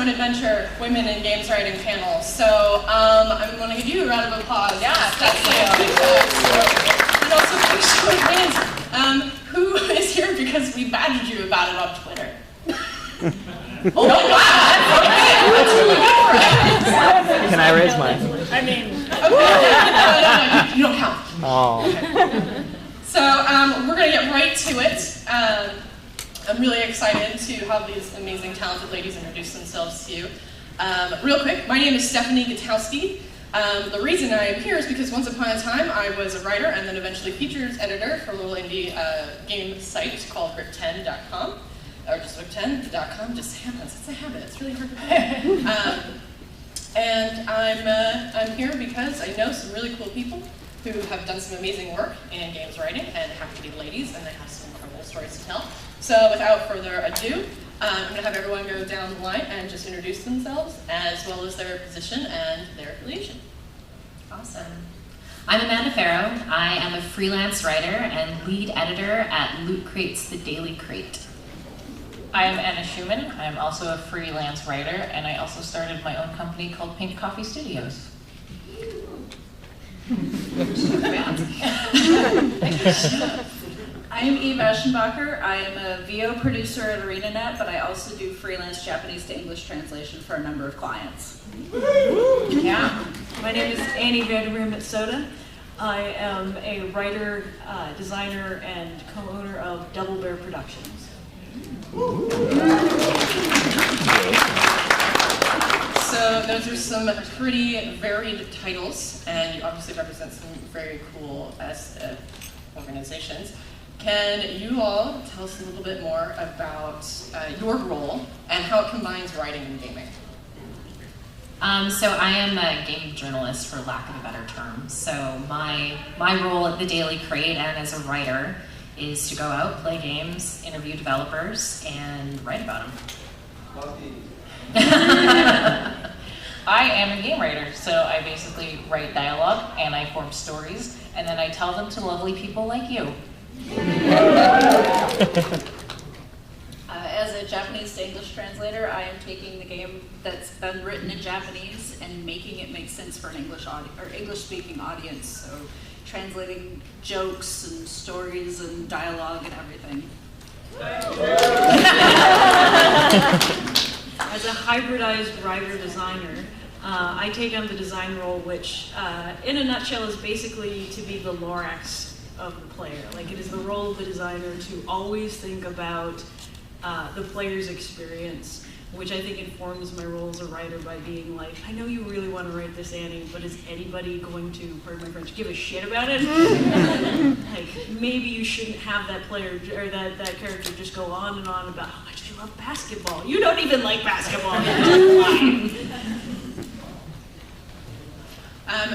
Adventure Women in Games Writing panel. So I'm going to give you a round of applause. Yeah, that's and also for show of hands, who is here because we badgered you about it on Twitter? Oh wow, that's really good for us. Can I raise mine? I mean, no, you don't count. Oh. Okay. So we're going to get right to it. I'm really excited to have these amazing, talented ladies introduce themselves to you. Real quick, my name is Stephanie Gutowski. The reason I am here is because once upon a time I was a writer and then eventually features editor for a little indie game site called grip10.com. Or just grip10.com, just happens. It's a habit. It's really hard to pick. And I'm here because I know some really cool people who have done some amazing work in games writing and happen to be ladies, and they have some incredible stories to tell. So without further ado, I'm going to have everyone go down the line and just introduce themselves, as well as their position and their affiliation. Awesome. I'm Amanda Farough. I am a freelance writer and lead editor at Loot Crate's The Daily Crate. I am Aenne Schumann. I'm also a freelance writer, and I also started my own company called Pink Coffee Studios. I am Eschenbacher. I am a VO producer at ArenaMet, but I also do freelance Japanese to English translation for a number of clients. Yeah. My name is Aenne Mitsoda. I am a writer, designer, and co-owner of DoubleBear Productions. So those are some pretty varied titles, and you obviously represent some very cool organizations. Can you all tell us a little bit more about your role and how it combines writing and gaming? So I am a game journalist, for lack of a better term. So my role at The Daily Crate and as a writer is to go out, play games, interview developers, and write about them. I am a game writer, so I basically write dialogue and I form stories, and then I tell them to lovely people like you. As a Japanese to English translator, I am taking the game that's been written in Japanese and making it make sense for an English-speaking audience. So translating jokes and stories and dialogue and everything. As a hybridized writer designer, I take on the design role, which in a nutshell is basically to be the Lorax of the player. Like, it is the role of the designer to always think about the player's experience, which I think informs my role as a writer by being like, I know you really want to write this, Annie, but is anybody going to, pardon my French, give a shit about it? Like, maybe you shouldn't have that player or that character just go on and on about how much they love basketball. You don't even like basketball.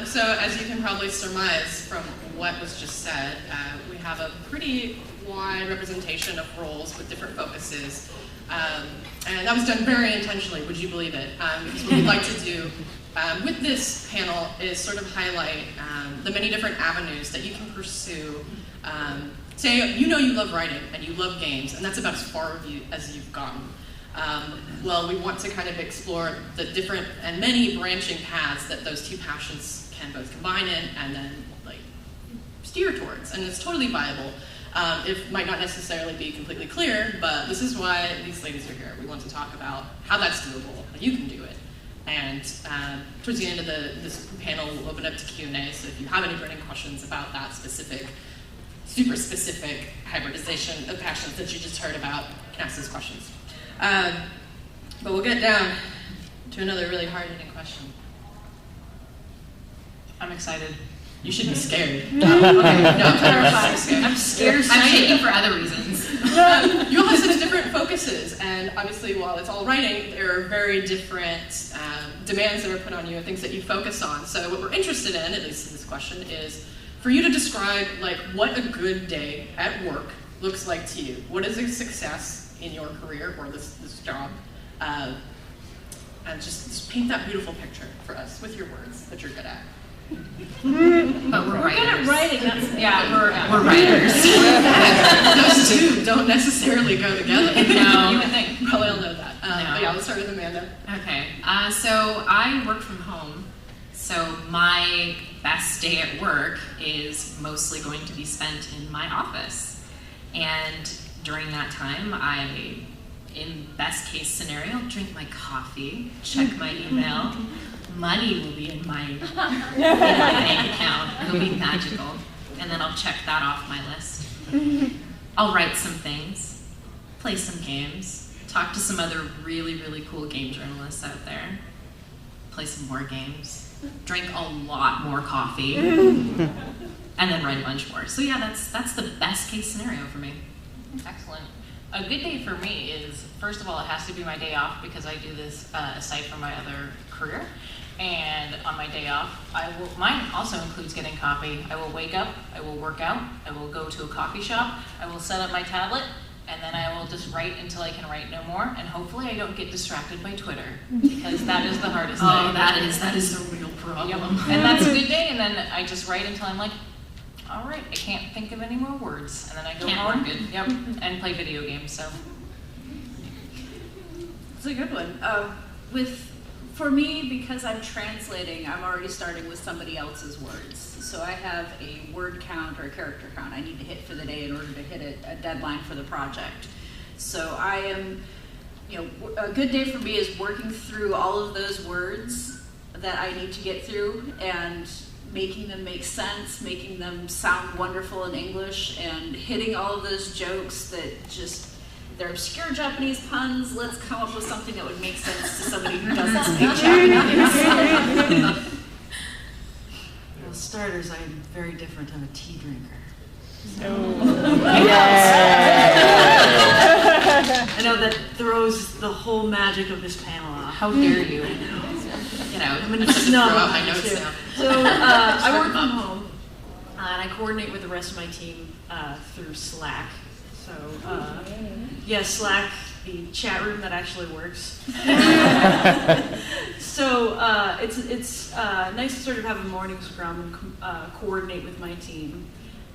So as you can probably surmise from what was just said, we have a pretty wide representation of roles with different focuses. And that was done very intentionally, would you believe it? Because what we'd like to do with this panel is sort of highlight the many different avenues that you can pursue. Say, you know you love writing and you love games, and that's about as far as you've gotten. Well, we want to kind of explore the different and many branching paths that those two passions can both combine in and then like steer towards, and it's totally viable. It might not necessarily be completely clear, but this is why these ladies are here. We want to talk about how that's doable, how you can do it. And towards the end of this panel, we'll open up to Q&A, so if you have any burning questions about that specific, super specific hybridization of passions that you just heard about, you can ask those questions. But we'll get down to another really hard-hitting question. I'm excited. You should be scared. No, I'm terrified. I'm scared. I'm shaking for other reasons. You all have such different focuses, and obviously, while it's all writing, there are very different demands that are put on you and things that you focus on. So what we're interested in, at least in this question, is for you to describe like what a good day at work looks like to you. What is a success in your career or this job? And just paint that beautiful picture for us with your words that you're good at. But we're writers. Good at writing. We're writers. Those two don't necessarily go together. No. You would think. Probably all know that. No. But yeah, let's start with Amanda. Okay, so I work from home, so my best day at work is mostly going to be spent in my office. And during that time, I, in best case scenario, drink my coffee, check my email, money will be in my bank account, it'll be magical, and then I'll check that off my list. I'll write some things, play some games, talk to some other really, really cool game journalists out there, play some more games, drink a lot more coffee, and then write a bunch more. So yeah, that's the best case scenario for me. Excellent. A good day for me is, first of all, it has to be my day off because I do this aside from my other career. And on my day off, mine also includes getting coffee. I will wake up, I will work out, I will go to a coffee shop, I will set up my tablet, and then I will just write until I can write no more. And hopefully I don't get distracted by Twitter because that is the hardest thing. Oh, that is the real problem. Yep. And that's a good day, and then I just write until I'm like, all right, I can't think of any more words. And then I go home, yep, and play video games, so. It's a good one. For me, because I'm translating, I'm already starting with somebody else's words. So I have a word count or a character count I need to hit for the day in order to hit a deadline for the project. So I am, a good day for me is working through all of those words that I need to get through and making them make sense, making them sound wonderful in English, and hitting all of those jokes that just, they're obscure Japanese puns. Let's come up with something that would make sense to somebody who doesn't speak Japanese. Well, starters, I'm very different. I'm a tea drinker. I know that throws the whole magic of this panel off. How dare you? I'm going to throw out my notes now. So I work from home, and I coordinate with the rest of my team through Slack. So Slack, the chat room that actually works. So it's nice to sort of have a morning scrum and coordinate with my team.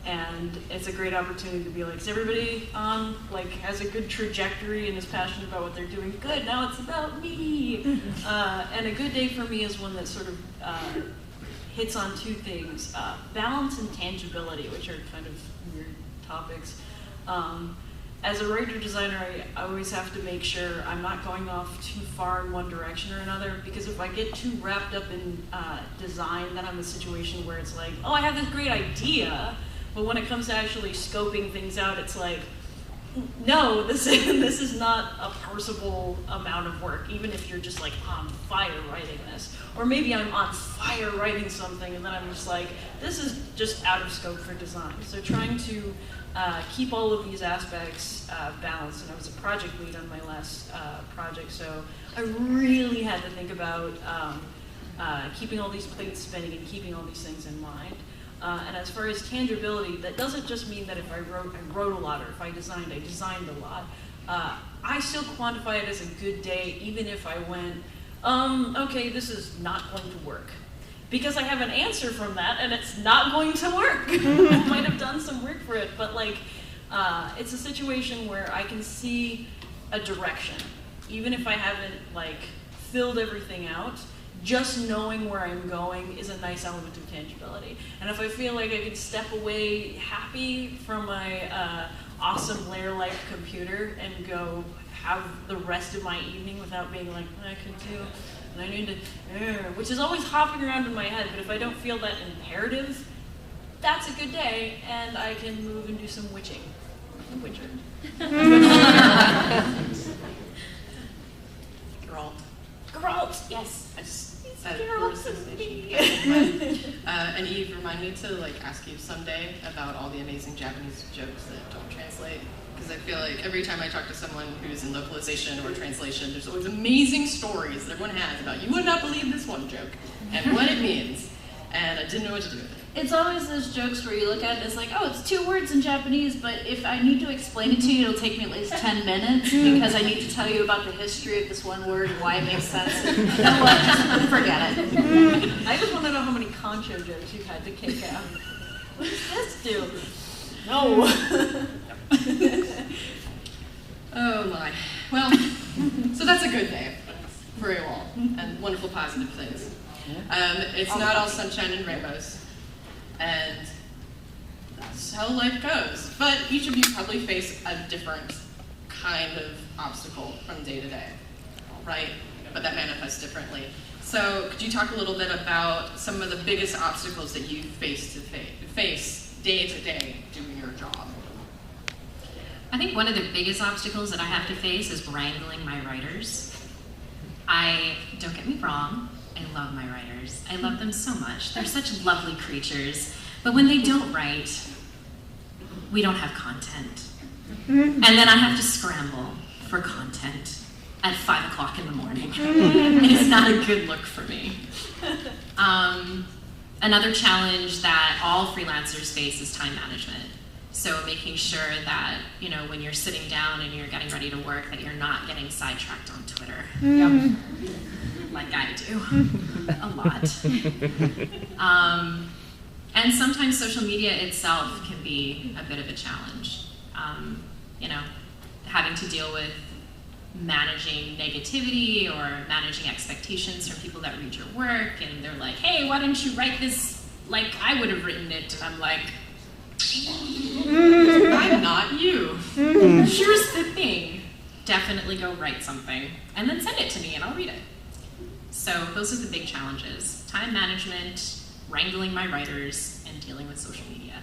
And it's a great opportunity to be like, is everybody on, has a good trajectory and is passionate about what they're doing? Good, now it's about me. And a good day for me is one that sort of hits on two things, balance and tangibility, which are kind of weird topics. As a writer-designer, I always have to make sure I'm not going off too far in one direction or another, because if I get too wrapped up in design, then I'm in a situation where it's like, oh, I have this great idea, but when it comes to actually scoping things out, it's like, no, this is not a parsable amount of work, even if you're just on fire writing this. Or maybe I'm on fire writing something, and then I'm just like, this is just out of scope for design. So trying to keep all of these aspects balanced. And I was a project lead on my last project, so I really had to think about keeping all these plates spinning and keeping all these things in mind. And as far as tangibility, that doesn't just mean that if I wrote a lot, or if I designed a lot. I still quantify it as a good day, even if I went, okay, this is not going to work. Because I have an answer from that, and it's not going to work. I might have done some work for it, but it's a situation where I can see a direction. Even if I haven't filled everything out, just knowing where I'm going is a nice element of tangibility. And if I feel like I could step away happy from my awesome layer-like computer and go have the rest of my evening without being like, I could do, and I need to, which is always hopping around in my head, but if I don't feel that imperative, that's a good day, and I can move and do some witching. Witcher. Geralt, yes. And Eve, remind me to ask you someday about all the amazing Japanese jokes that don't translate. Because I feel like every time I talk to someone who's in localization or translation, there's always amazing stories that everyone has about, you would not believe this one joke and what it means. And I didn't know what to do with it. It's always those jokes where you look at it, it's like, oh, it's 2 words in Japanese, but if I need to explain it to you, it'll take me at least 10 minutes because I need to tell you about the history of this one word and why it makes sense. And you know what? Just forget it. I just want to know how many concho jokes you've had to kick out. What does this do? No. Oh my. Well, so that's a good day for you all, and wonderful positive things. It's not all sunshine and rainbows, and that's how life goes. But each of you probably face a different kind of obstacle from day to day, right? But that manifests differently. So could you talk a little bit about some of the biggest obstacles that you face day to day doing your job? I think one of the biggest obstacles that I have to face is wrangling my writers. Don't get me wrong, I love my writers. I love them so much. They're such lovely creatures. But when they don't write, we don't have content. And then I have to scramble for content at 5 o'clock in the morning. It is not a good look for me. Another challenge that all freelancers face is time management. So making sure that, when you're sitting down and you're getting ready to work, that you're not getting sidetracked on Twitter. Yep. Like I do. A lot. And sometimes social media itself can be a bit of a challenge. Having to deal with managing negativity or managing expectations from people that read your work, and they're like, hey, why don't you write this like I would have written it? And I'm like, I'm not you. Here's the thing. Definitely go write something and then send it to me and I'll read it. So those are the big challenges. Time management, wrangling my writers, and dealing with social media.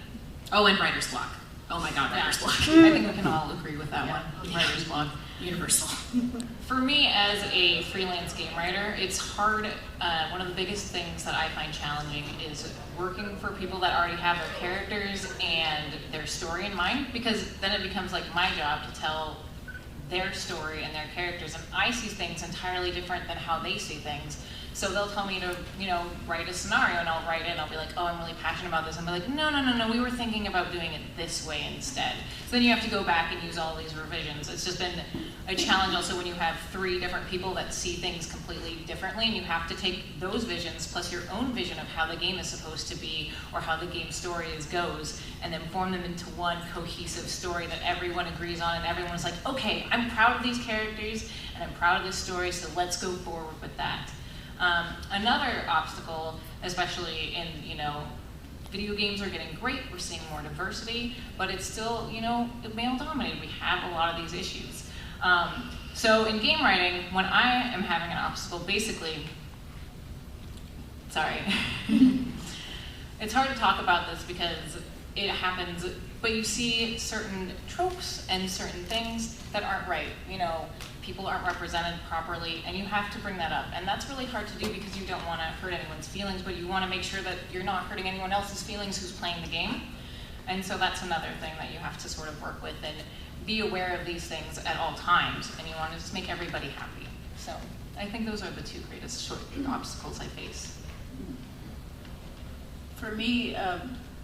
Oh, and writer's block. Oh my God, writer's block. I think we can all agree with that one. Writer's block. Universal. For me, as a freelance game writer, it's hard. One of the biggest things that I find challenging is working for people that already have their characters and their story in mind, because then it becomes like my job to tell their story and their characters, and I see things entirely different than how they see things. So they'll tell me to, write a scenario, and I'll write it, and I'll be like, oh, I'm really passionate about this. And I'll be like, no, we were thinking about doing it this way instead. So then you have to go back and use all these revisions. It's just been a challenge also when you have 3 different people that see things completely differently, and you have to take those visions plus your own vision of how the game is supposed to be or how the game story goes, and then form them into one cohesive story that everyone agrees on, and everyone's like, okay, I'm proud of these characters, and I'm proud of this story, so let's go forward with that. Another obstacle, especially in, video games are getting great, we're seeing more diversity, but it's still, male dominated. We have a lot of these issues. So in game writing, when I am having an obstacle, basically, sorry, it's hard to talk about this because it happens, but you see certain tropes and certain things that aren't right. People aren't represented properly, and you have to bring that up. And that's really hard to do because you don't want to hurt anyone's feelings, but you want to make sure that you're not hurting anyone else's feelings who's playing the game. And so that's another thing that you have to sort of work with and be aware of these things at all times, and you want to just make everybody happy. So I think those are the 2 greatest short obstacles I face. For me,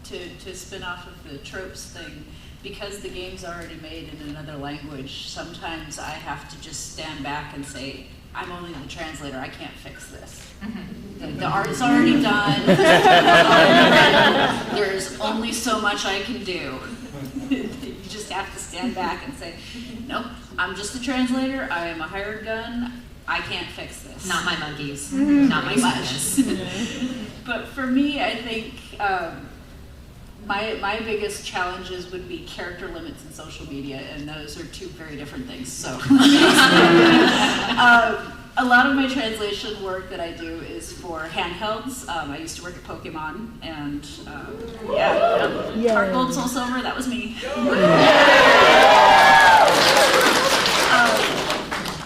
to spin off of the tropes thing, because the game's already made in another language, sometimes I have to just stand back and say, I'm only the translator, I can't fix this. The art's already done, there's only so much I can do. You just have to stand back and say, nope, I'm just a translator, I am a hired gun, I can't fix this. Not my monkeys, not my much. But for me, I think my biggest challenges would be character limits in social media, and those are 2 very different things. So, a lot of my translation work that I do is for handhelds. I used to work at Pokemon, and Heart Gold, Soul Silver, that was me.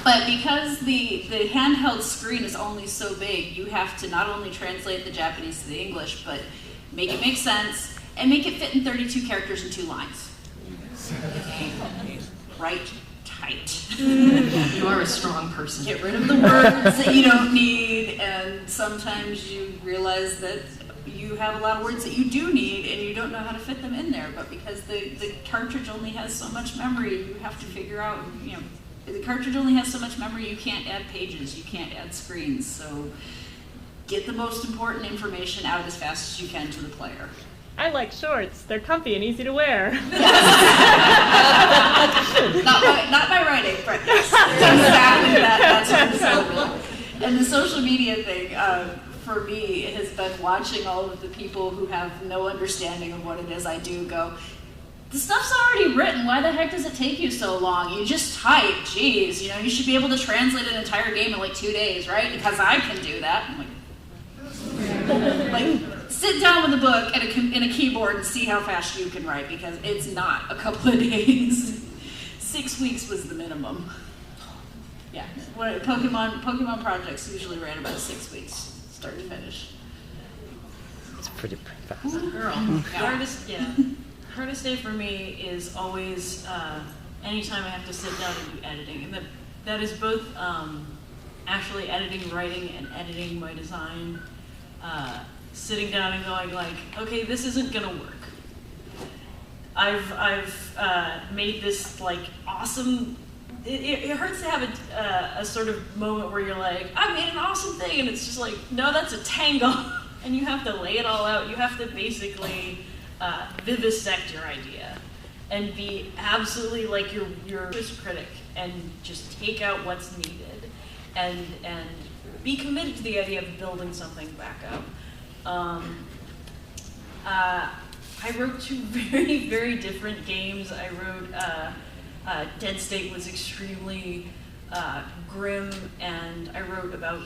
But because the handheld screen is only so big, you have to not only translate the Japanese to the English, but make it make sense, and make it fit in 32 characters and 2 lines. Right tight. You are a strong person. Get rid of the words that you don't need, and sometimes you realize that you have a lot of words that you do need and you don't know how to fit them in there, but because the cartridge only has so much memory, you have to figure out, the cartridge only has so much memory, you can't add pages, you can't add screens, so get the most important information out as fast as you can to the player. I like shorts. They're comfy and easy to wear. Not by writing, but yes, exactly that's what I'm saying. And the social media thing, for me, has been watching all of the people who have no understanding of what it is I do go, the stuff's already written, why the heck does it take you so long? You just type, geez, you should be able to translate an entire game in like 2 days, right? Because I can do that. I'm like, sit down with a book and a keyboard and see how fast you can write, because it's not a couple of days. 6 weeks was the minimum. Yeah, Pokemon projects usually ran about 6 weeks, start to finish. It's pretty fast. Ooh, girl. Hardest day for me is always anytime I have to sit down and do editing, and that is both actually editing, writing, and editing my design. Sitting down and going like, okay, this isn't gonna work. I've made this like awesome. It hurts to have a sort of moment where you're like, I made an awesome thing, and it's just like, no, that's a tangle, and you have to lay it all out. You have to basically vivisect your idea and be absolutely like your worst critic and just take out what's needed and be committed to the idea of building something back up. I wrote 2 very, very different games. I wrote Dead State was extremely grim, and I wrote about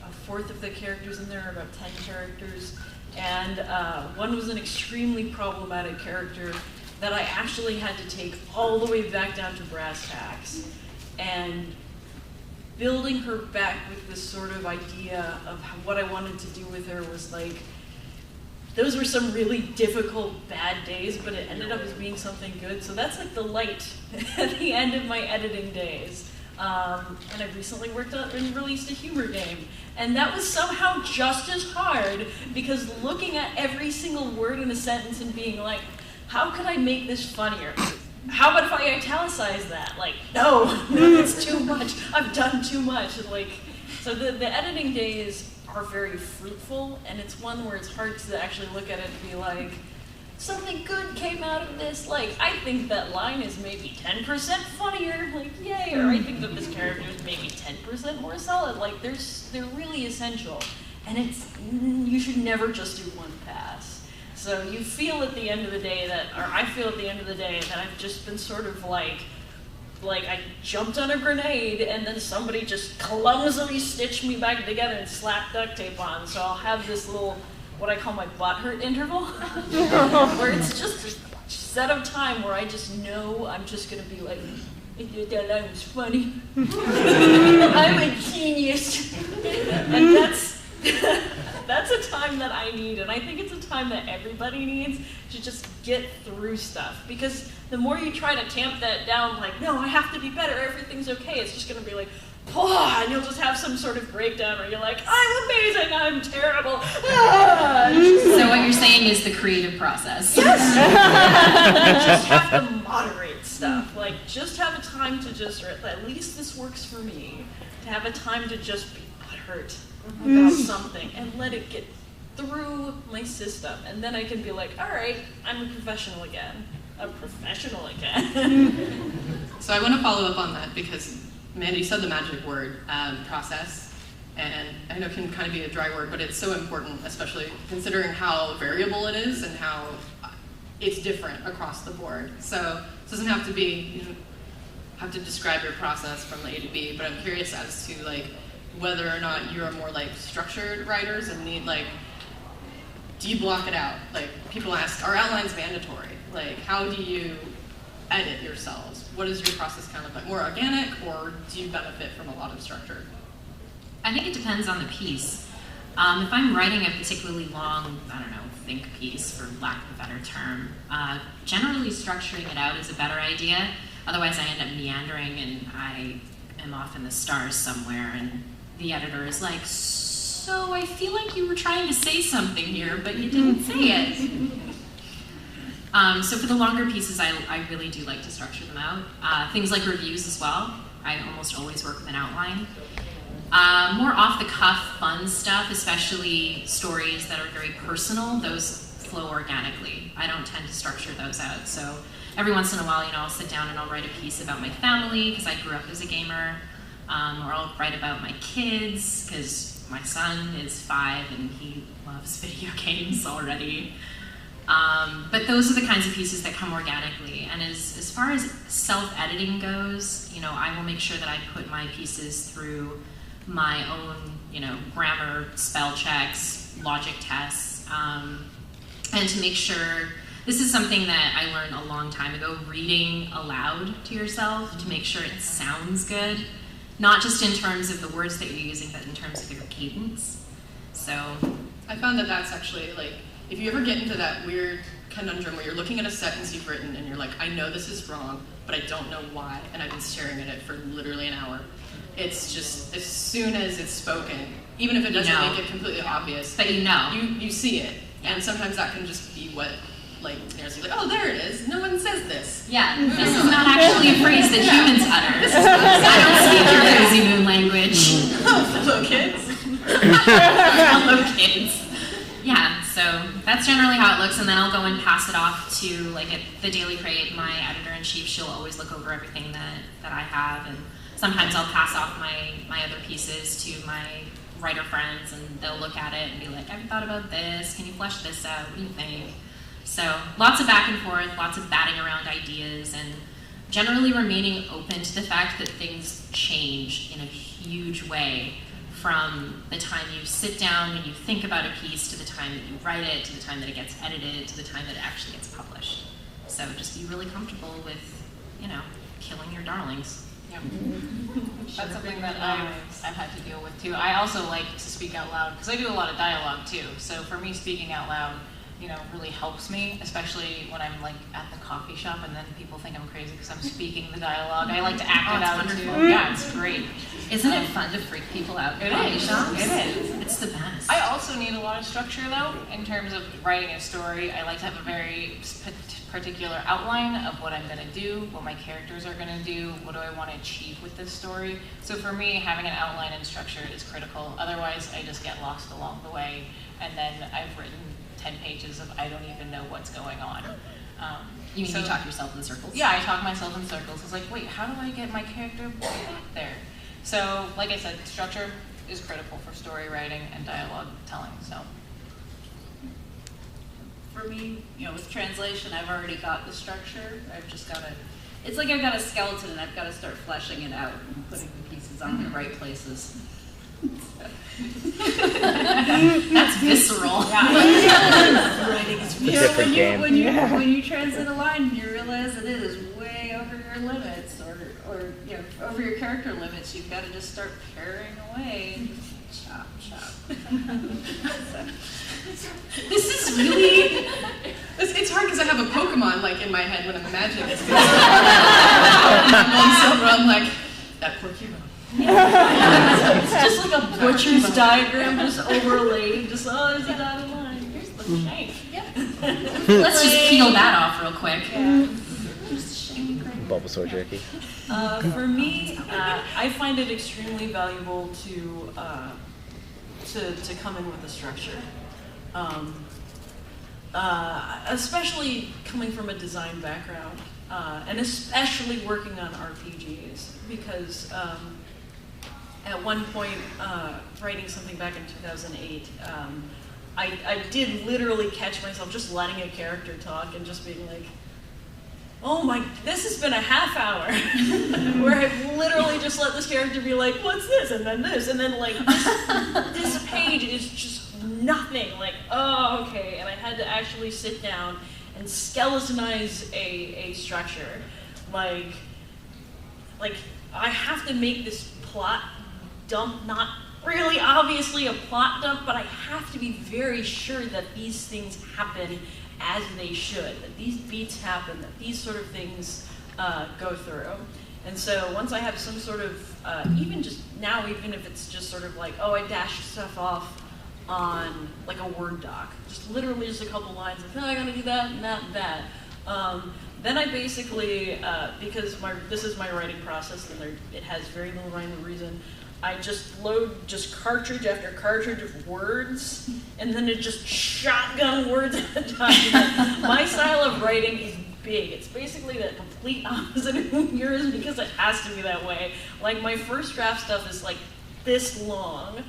a fourth of the characters in there, about 10 characters, and one was an extremely problematic character that I actually had to take all the way back down to brass tacks, and building her back with this sort of idea of what I wanted to do with her was like, those were some really difficult, bad days, but it ended up as being something good. So that's like the light at the end of my editing days. And I've recently worked on and released a humor game. And that was somehow just as hard, because looking at every single word in a sentence and being like, how could I make this funnier? How about if I italicize that? Like, no, it's too much. I've done too much. And like, so the editing days are very fruitful, and it's one where it's hard to actually look at it and be like, something good came out of this. Like, I think that line is maybe 10% funnier. Like, yay! Or I think that this character is maybe 10% more solid. Like, they're really essential, and you should never just do one pass. So you feel at the end of the day I feel at the end of the day that I've just been sort of like I jumped on a grenade and then somebody just clumsily stitched me back together and slapped duct tape on. So I'll have this little, what I call my butt hurt interval, where it's just a set of time where I just know I'm just gonna be like, that line was funny. I'm a genius. And that's a time that I need, and I think it's a time that everybody needs to just get through stuff. Because the more you try to tamp that down, like, no, I have to be better, everything's okay, it's just gonna be like, and you'll just have some sort of breakdown where you're like, I'm amazing, I'm terrible. So what you're saying is the creative process. Yes! You just have to moderate stuff. Like, just have a time to just, or at least this works for me, to have a time to just be butthurt about something and let it get through my system, and then I can be like, all right, I'm a professional again. So I want to follow up on that, because Amanda, you said the magic word, process, and I know it can kind of be a dry word, but it's so important, especially considering how variable it is and how it's different across the board. So it doesn't have to be, you don't have to describe your process from A to B, but I'm curious as to like whether or not you're more like structured writers and need like, do you block it out? Like people ask, are outlines mandatory? Like how do you edit yourselves? What is your process kind of like? More organic, or do you benefit from a lot of structure? I think it depends on the piece. If I'm writing a particularly long, think piece, for lack of a better term, generally structuring it out is a better idea. Otherwise I end up meandering and I am off in the stars somewhere and the editor is like, so I feel like you were trying to say something here, but you didn't say it. So for the longer pieces, I really do like to structure them out. Things like reviews as well. I almost always work with an outline. More off-the-cuff, fun stuff, especially stories that are very personal, those flow organically. I don't tend to structure those out. So every once in a while, I'll sit down and I'll write a piece about my family, because I grew up as a gamer, or I'll write about my kids, because my son is 5 and he loves video games already. But those are the kinds of pieces that come organically. And as far as self-editing goes, I will make sure that I put my pieces through my own, grammar, spell checks, logic tests, and to make sure, this is something that I learned a long time ago, reading aloud to yourself to make sure it sounds good, not just in terms of the words that you're using, but in terms of your cadence. So I found that that's actually, like, if you ever get into that weird conundrum where you're looking at a sentence you've written and you're like, I know this is wrong, but I don't know why, and I've been staring at it for literally an hour. It's just, as soon as it's spoken, even if it doesn't make it completely obvious, but you see it. Yeah. And sometimes that can just be what, like, there's like, oh, there it is. No one says this. Yeah, this is not actually a phrase that humans utter. I don't speak your crazy moon language. Hello, kids. Hello, kids. Yeah, so that's generally how it looks, and then I'll go and pass it off to, like, at the Daily Crate, my editor-in-chief. She'll always look over everything that I have, and sometimes I'll pass off my other pieces to my writer friends, and they'll look at it and be like, have you thought about this? Can you flesh this out? What do you think? So lots of back and forth, lots of batting around ideas, and generally remaining open to the fact that things change in a huge way from the time you sit down and you think about a piece to the time that you write it, to the time that it gets edited, to the time that it actually gets published. So just be really comfortable with, killing your darlings. Yeah. That's something that I've had to deal with too. I also like to speak out loud because I do a lot of dialogue too. So for me, speaking out loud, really helps me, especially when I'm like at the coffee shop and then people think I'm crazy because I'm speaking the dialogue. I like to act it out too. Yeah, it's great. Isn't it fun to freak people out? It is. It is. It's the best. I also need a lot of structure though, in terms of writing a story. I like to have a very particular outline of what I'm going to do, what my characters are going to do, what do I want to achieve with this story. So for me, having an outline and structure is critical. Otherwise, I just get lost along the way, and then I've written 10 pages of I don't even know what's going on. You mean you talk yourself in circles? Yeah, I talk myself in circles. It's like, wait, how do I get my character back there? So, like I said, structure is critical for story writing and dialogue telling. So, for me, with translation, I've already got the structure. I've just got to. It's like I've got a skeleton, and I've got to start fleshing it out and putting the pieces on the right places. That's visceral. It's a different game. When you translate a line and you realize that it is way over your limits, or over your character limits, you've got to just start paring away and just chop. This is really. It's hard because I have a Pokemon like in my head when I'm imagining this. I'm like, that Pokemon. It's just like a butcher's diagram, just overlaid. Just is it out of line? Here's the shank. Let's just peel that off real quick. Bulbasaur jerky. For me, I find it extremely valuable to come in with a structure, especially coming from a design background, and especially working on RPGs, because at one point, writing something back in 2008, I did literally catch myself just letting a character talk and just being like, oh my, this has been a half hour where I've literally just let this character be like, what's this? And then this, and then like, this page is just nothing. Like, oh, okay. And I had to actually sit down and skeletonize a structure. Like I have to make this plot dump, not really obviously a plot dump, but I have to be very sure that these things happen as they should, that these beats happen, that these sort of things go through. And so once I have some sort of, even if it's just sort of like, oh, I dashed stuff off on like a Word doc, just literally just a couple lines of, oh, I gotta do that and that and that. Then I basically, because this is my writing process and it has very little rhyme or reason, I just load just cartridge after cartridge of words, and then it just shotgun words at a time. My style of writing is big. It's basically the complete opposite of yours because it has to be that way. Like my first draft stuff is like this long.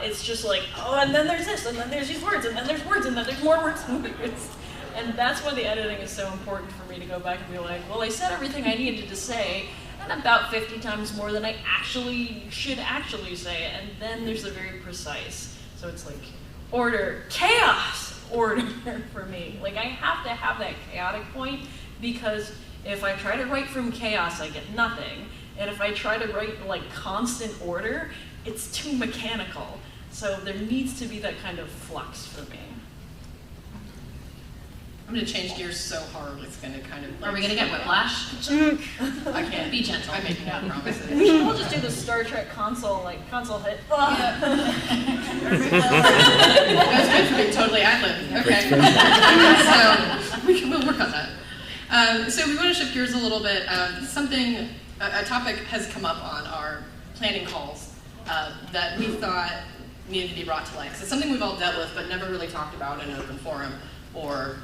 It's just like, oh, and then there's this, and then there's these words, and then there's words, and then there's more words and words. And that's why the editing is so important for me to go back and be like, well, I said everything I needed to say, and about 50 times more than I should actually say. And then there's the very precise. So it's like order, chaos, order for me. Like I have to have that chaotic point because if I try to write from chaos, I get nothing. And if I try to write like constant order, it's too mechanical. So there needs to be that kind of flux for me. I'm going to change gears so hard, it's going to kind of... Are we going to get whiplash? I can't. Be gentle. I'm making no promises. We should all just do the Star Trek console hit. That was good for being totally ad-lib. Okay. So we'll work on that. So we want to shift gears a little bit. A topic has come up on our planning calls that we thought needed to be brought to light. So it's something we've all dealt with but never really talked about in an open forum, or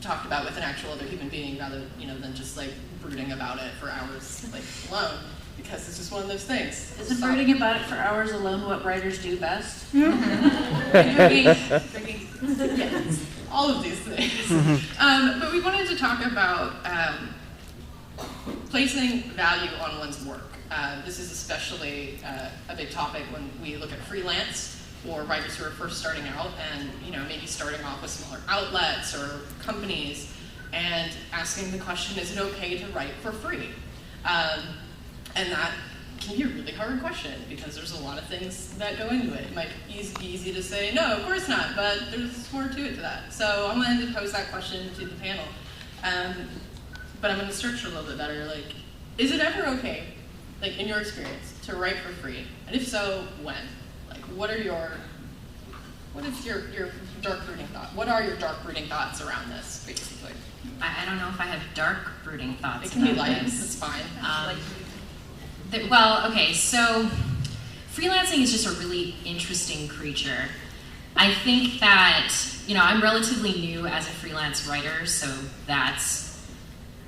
talked about with an actual other human being rather than just like brooding about it for hours like alone, because it's just one of those things. Isn't brooding about it for hours alone what writers do best? Drinking. Yes, all of these things. But we wanted to talk about placing value on one's work. This is especially a big topic when we look at freelance, or writers who are first starting out and maybe starting off with smaller outlets or companies, and asking the question, is it okay to write for free? And that can be a really hard question because there's a lot of things that go into it. It might be easy to say, no, of course not, but there's more to it to that. So I wanted to pose that question to the panel. But I'm going to search a little bit better. Like, is it ever okay, like in your experience, to write for free? And if so, when? What is your dark brooding thought? What are your dark brooding thoughts around this, basically? I don't know if I have dark brooding thoughts. It can be about light. this. It's fine. So freelancing is just a really interesting creature. I think that I'm relatively new as a freelance writer, so that's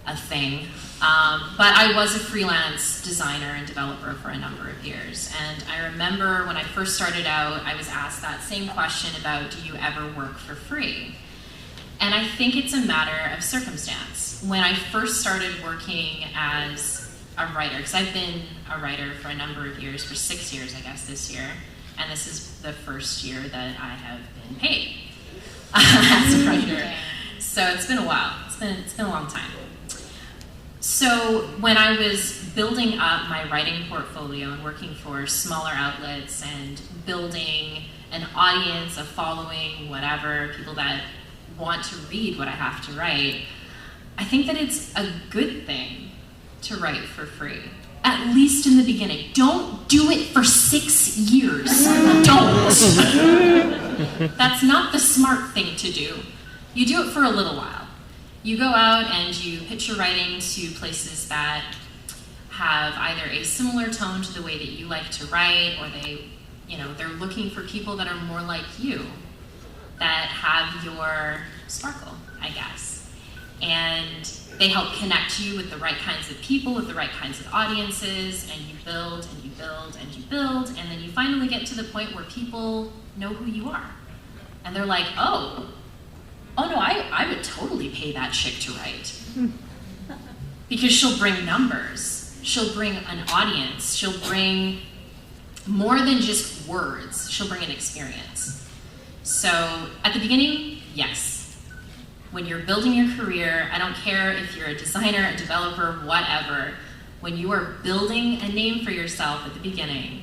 a thing. But I was a freelance designer and developer for a number of years. And I remember when I first started out, I was asked that same question about, do you ever work for free? And I think it's a matter of circumstance. When I first started working as a writer, because I've been a writer for a number of years, for 6 years, I guess, this year. And this is the first year that I have been paid as a writer. So it's been a while. It's been a long time. So when I was building up my writing portfolio and working for smaller outlets and building an audience, a following, whatever, people that want to read what I have to write, I think that it's a good thing to write for free, at least in the beginning. Don't do it for 6 years. Don't. That's not the smart thing to do. You do it for a little while. You go out and you pitch your writing to places that have either a similar tone to the way that you like to write, or they're looking for people that are more like you, that have your sparkle, I guess. And they help connect you with the right kinds of people, with the right kinds of audiences, and you build and you build and you build, and then you finally get to the point where people know who you are. And they're like, oh no, I would totally pay that chick to write. Because she'll bring numbers, she'll bring an audience, she'll bring more than just words, she'll bring an experience. So at the beginning, yes. When you're building your career, I don't care if you're a designer, a developer, whatever, when you are building a name for yourself at the beginning,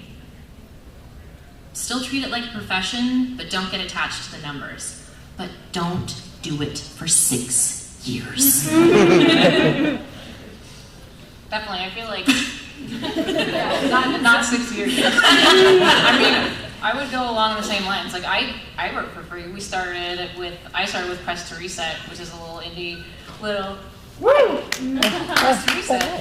still treat it like a profession, but don't get attached to the numbers. But don't do it for 6 years. Definitely, I feel like not 6 years. I mean, I would go along the same lines. Like I wrote for free. I started with Press to Reset, which is a little indie little Press to Reset.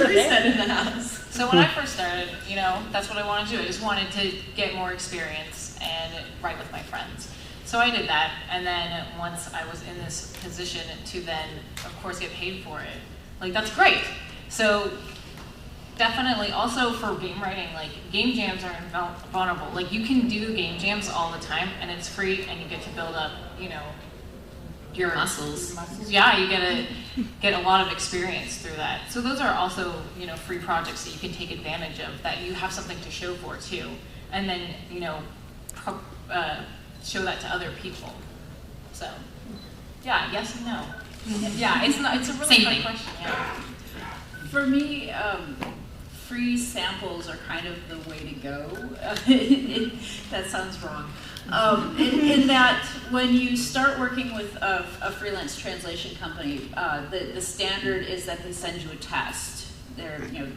Reset in the house. So when I first started, you know, that's what I wanted to do. I just wanted to get more experience and write with my friends. So I did that, and then once I was in this position to then, of course, get paid for it, like that's great. So definitely, also for game writing, like game jams are invulnerable. Like you can do game jams all the time, and it's free, and you get to build up, you know, your muscles. Yeah, you get a lot of experience through that. So those are also, you know, free projects that you can take advantage of, that you have something to show for too, and then, you know, show that to other people. So yeah, yes and no. Yeah, it's a really fun question. Yeah. For me, free samples are kind of the way to go. That sounds wrong. In that, when you start working with a freelance translation company, the standard is that they send you a test.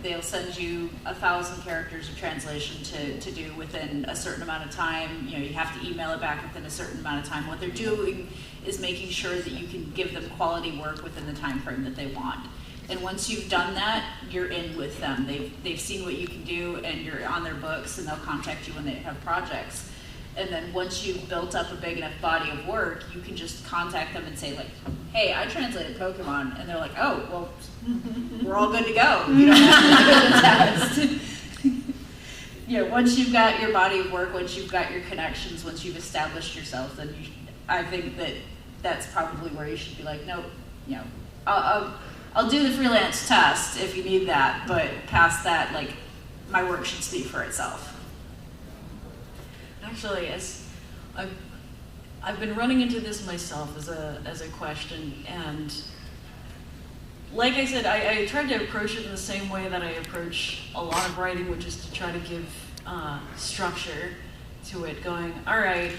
They'll send you 1,000 characters of translation to do within a certain amount of time. You know, you have to email it back within a certain amount of time. What they're doing is making sure that you can give them quality work within the time frame that they want. And once you've done that, you're in with them. They've seen what you can do, and you're on their books, and they'll contact you when they have projects. And then once you've built up a big enough body of work, you can just contact them and say, like, hey, I translated Pokemon. And they're like, oh, well, we're all good to go. You don't have to do the test. You know, once you've got your body of work, once you've got your connections, once you've established yourself, then I think that's probably where you should be like, nope, you know, I'll do the freelance test if you need that, but past that, like, my work should speak for itself. Actually, I've been running into this myself as a question, and like I said, I tried to approach it in the same way that I approach a lot of writing, which is to try to give structure to it, going, all right,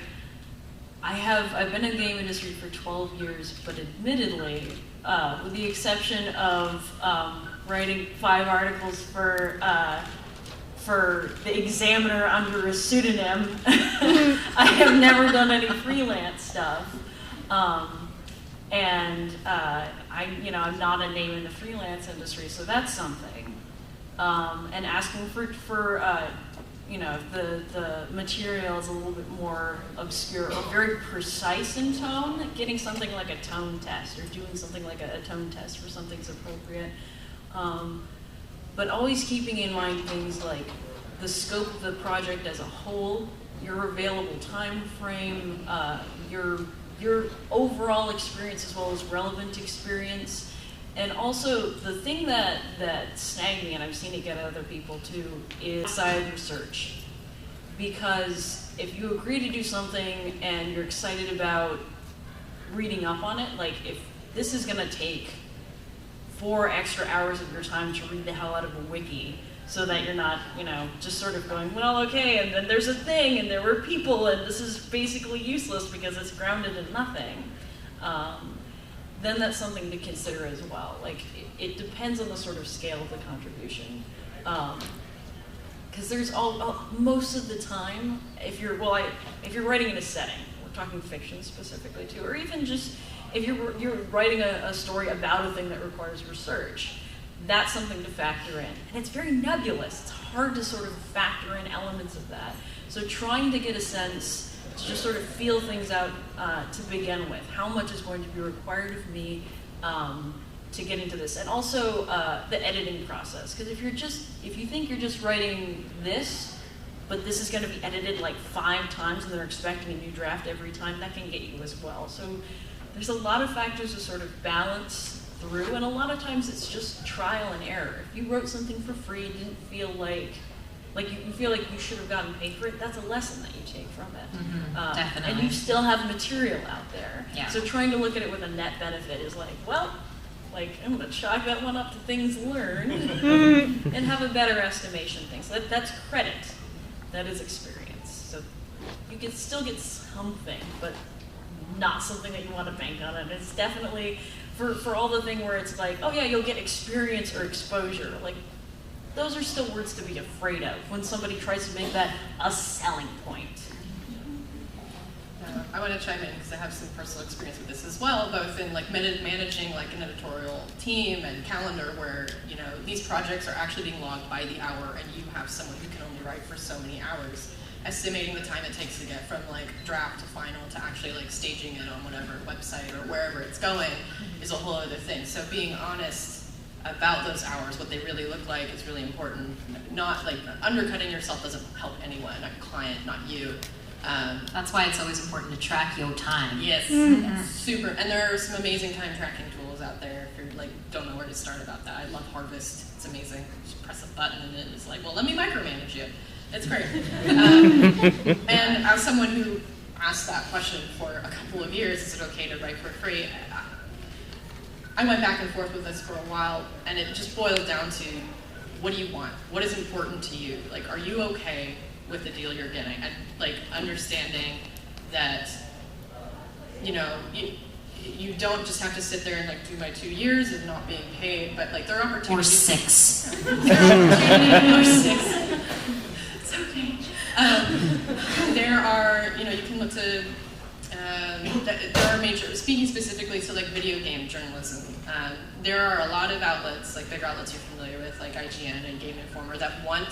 I've been in the game industry for 12 years, but admittedly, with the exception of writing 5 articles for the Examiner under a pseudonym, I have never done any freelance stuff, and I'm not a name in the freelance industry, so that's something. And asking for the material is a little bit more obscure or very precise in tone, getting something like a tone test or doing something like a tone test for something's appropriate. But always keeping in mind things like the scope of the project as a whole, your available time frame, your overall experience as well as relevant experience. And also the thing that snagged me, and I've seen it get other people too, is side research. Because if you agree to do something and you're excited about reading up on it, like if this is gonna take 4 extra hours of your time to read the hell out of a wiki, so that you're not, just sort of going, well, okay, and then there's a thing, and there were people, and this is basically useless because it's grounded in nothing, then that's something to consider as well. Like, it depends on the sort of scale of the contribution. Because there's most of the time, if you're writing in a setting, we're talking fiction specifically too, or even just if you're writing a story about a thing that requires research, that's something to factor in. And it's very nebulous. It's hard to sort of factor in elements of that. So trying to get a sense, to just sort of feel things out to begin with. How much is going to be required of me to get into this? And also the editing process. Because if you think you're just writing this, but this is going to be edited like 5 times and they're expecting a new draft every time, that can get you as well. So there's a lot of factors to sort of balance through, and a lot of times it's just trial and error. If you wrote something for free, didn't feel like you feel like you should have gotten paid for it, that's a lesson that you take from it. Mm-hmm, definitely. And you still have material out there. Yeah. So trying to look at it with a net benefit is like, well, I'm going to chalk that one up to things learned and have a better estimation thing. So that's credit. That is experience. So you can still get something, but not something that you want to bank on. And it's definitely, for all the thing where it's like, oh yeah, you'll get experience or exposure. Like, those are still words to be afraid of when somebody tries to make that a selling point. I want to chime in because I have some personal experience with this as well, both in like managing like an editorial team and calendar where, you know, these projects are actually being logged by the hour and you have someone who can only write for so many hours. Estimating the time it takes to get from like draft to final to actually like staging it on whatever website or wherever it's going is a whole other thing. So being honest about those hours, what they really look like, is really important. Not like undercutting yourself doesn't help anyone, not client, not you. That's why it's always important to track your time. Yes, super. And there are some amazing time tracking tools out there if you're like don't know where to start about that. I love Harvest. It's amazing. Just press a button and it's like, well, let me micromanage you. It's great. And as someone who asked that question for a couple of years, is it okay to write for free? I went back and forth with this for a while, and it just boiled down to, what do you want? What is important to you? Like, are you okay with the deal you're getting? And like understanding that, you know, you don't just have to sit there and like do my 2 years of not being paid, but like there are opportunities. Or 6. Or 6. It's okay. There are, you know, you can look to, there are major, speaking specifically to like video game journalism, there are a lot of outlets, like big outlets you're familiar with, like IGN and Game Informer, that want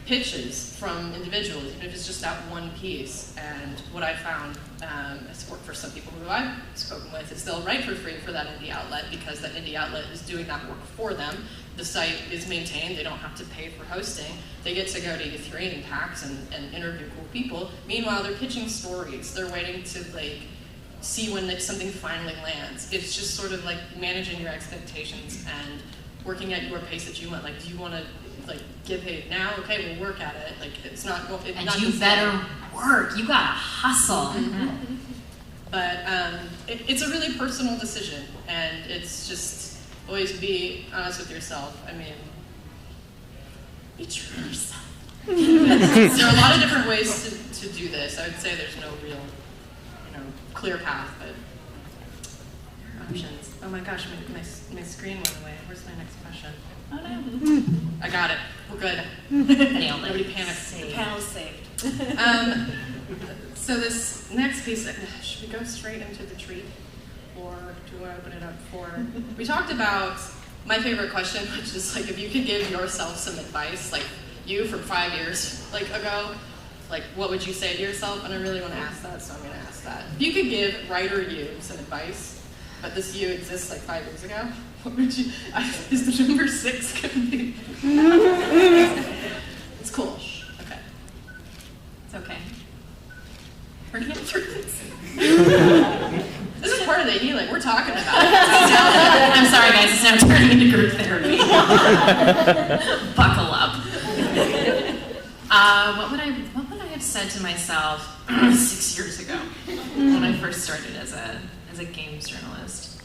pitches from individuals, even if it's just that one piece. And what I found, has worked for some people who I've spoken with, is they'll write for free for that indie outlet because that indie outlet is doing that work for them. The site is maintained, they don't have to pay for hosting. They get to go to E3 and PAX and interview cool people. Meanwhile, they're pitching stories. They're waiting to like see when like, something finally lands. It's just sort of like managing your expectations and working at your pace that you want. Like, do you want to like get paid now? Okay, we'll work at it. Like, it's not. It's And not you better work. You gotta hustle. Mm-hmm. But it's a really personal decision, and it's just always be honest with yourself. I mean, be true to yourself. There are a lot of different ways to do this. I would say there's no real, clear path, but options. Oh my gosh, my screen went away. Where's my next question? Oh no. I got it. We're good. Nailed it. Nobody panic. The panel's saved. So this next piece, should we go straight into the treat? Or do I open it up for... We talked about my favorite question, which is like if you could give yourself some advice, like you from 5 years ago, like what would you say to yourself? And I really want to ask that, so I'm going to ask that. If you could give writer you some advice, but this you exists like 5 years ago, what would you... Is the number 6 going to be... It's cool. Okay. It's okay. We're going to get through this. This is part of the healing. We're talking about it. I'm sorry, guys. It's now turning into group therapy. Buckle up. What would I have said to myself 6 years ago when I first started as a games journalist?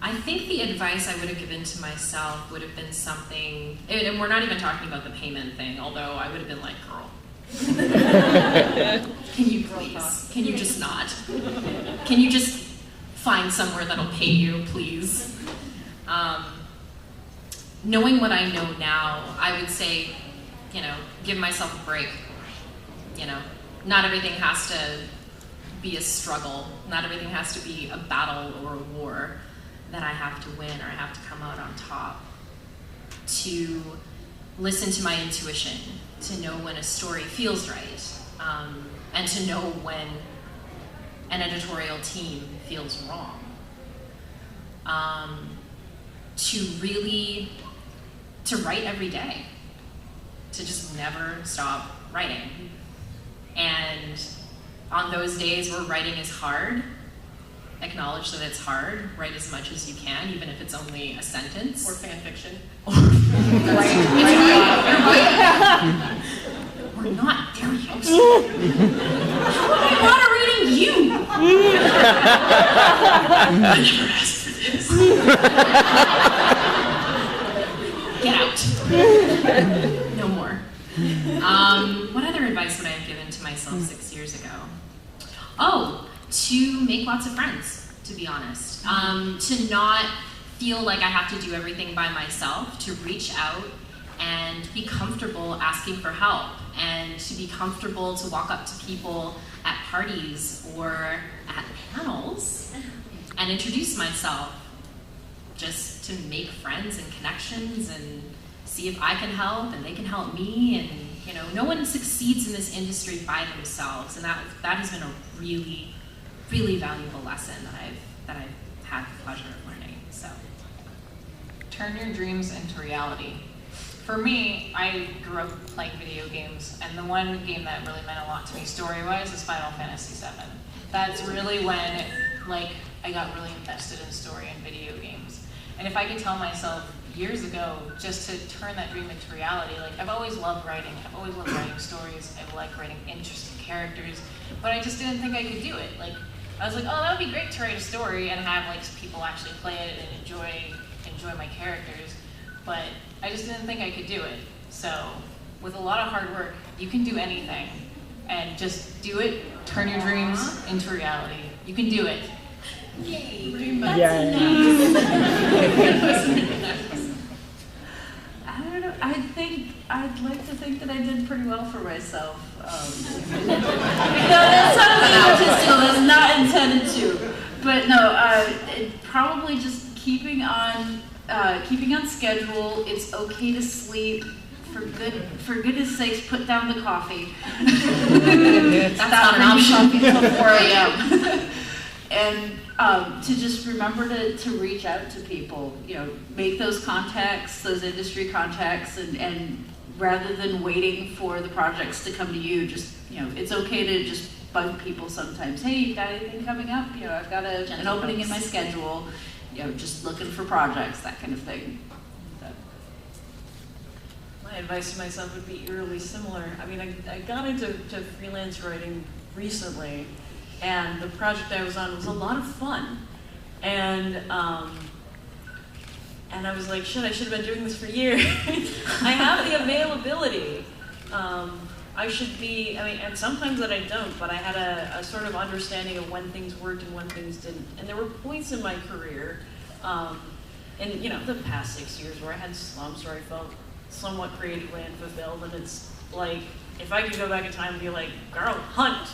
I think the advice I would have given to myself would have been something, and we're not even talking about the payment thing, although I would have been like, girl, can you please? Can you just not? Can you just find somewhere that'll pay you, please? Knowing what I know now, I would say, give myself a break. Not everything has to be a struggle. Not everything has to be a battle or a war that I have to win or I have to come out on top. To listen to my intuition, to know when a story feels right, and to know when an editorial team feels wrong. To write every day, to just never stop writing. And on those days where writing is hard, acknowledge that it's hard, write as much as you can, even if it's only a sentence. Or fan fiction. We're not there yet. How am I moderating you? I never asked for this. Get out. No more. What other advice would I have given to myself 6 years ago? Oh, to make lots of friends, to be honest. To not feel like I have to do everything by myself, to reach out and be comfortable asking for help, and to be comfortable to walk up to people at parties or at panels and introduce myself, just to make friends and connections and see if I can help and they can help me. And you know, no one succeeds in this industry by themselves, and that has been a really, really valuable lesson that I've had the pleasure of learning. So, turn your dreams into reality. For me, I grew up playing video games, and the one game that really meant a lot to me story-wise is Final Fantasy VII. That's really when I got really invested in story and video games. And if I could tell myself years ago just to turn that dream into reality, I've always loved writing. I've always loved writing stories. I like writing interesting characters, but I just didn't think I could do it. I was like, oh, that would be great to write a story and have people actually play it and enjoy my characters. But I just didn't think I could do it. So with a lot of hard work, you can do anything. And just do it, turn your dreams into reality. You can do it. Yay! Yay. I don't know. I'd like to think that I did pretty well for myself. That sounds egotistical. That's not intended to. But no, probably just keeping on schedule. It's okay to sleep. For goodness sakes, put down the coffee. that's not an option. Until 4 a.m. And to just remember to reach out to people, make those contacts, those industry contacts, and rather than waiting for the projects to come to you, just, it's okay to just bug people sometimes. Hey, you got anything coming up? I've got an opening in my schedule, just looking for projects, that kind of thing. My advice to myself would be eerily similar. I mean, I got into freelance writing recently, and the project I was on was a lot of fun. And I was like, shit, I should have been doing this for years. I have the availability. I should be, and sometimes that I don't, but I had a sort of understanding of when things worked and when things didn't. And there were points in my career, in the past 6 years, where I had slumps where I felt somewhat creatively unfulfilled, and it's like, if I could go back in time and be like, girl, hunt!